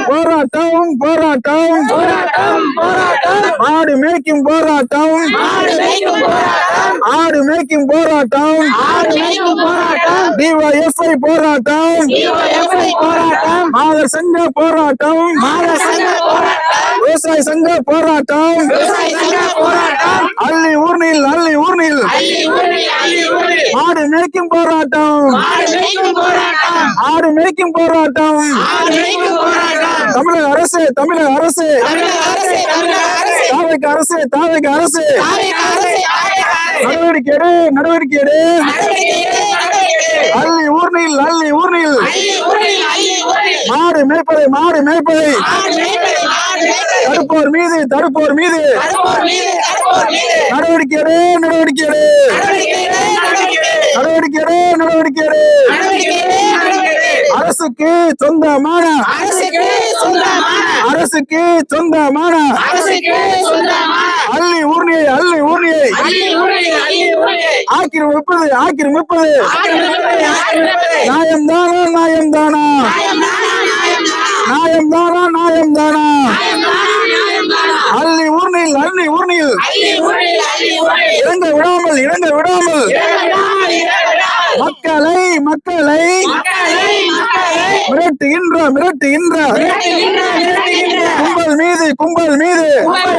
போராட்டம் போராட்டம் ஆடு மேய்க்கும் போராட்டம் ஆடு மேய்க்கும் போராட்டம் டிஒஎஃப்ஐ போராட்டம் மாதர் சங்க போராட்டம் விவசாய சங்க போராட்டம் அள்ளி ஊர்னில் ஆடு மேய்க்கும் போராட்டம் ஆடு மேய்க்கும் போராட்டம் தமிழக அரசு தாவைக்கு அரசு நடவடிக்கை எடு அள்ளி ஊர்னில் மாடு மேய்ப்பதை தடுப்போர் மீது நடவடிக்கை எடு அரசுக்கு சொந்தமான அள்ளி ஊர்னியை ஆக்கிரமிப்பது நியாயம்தானா அள்ளி ஊர்னில் இறங்க விடாமல் மக்களை மிரட்டுகின்ற கும்பல் மீது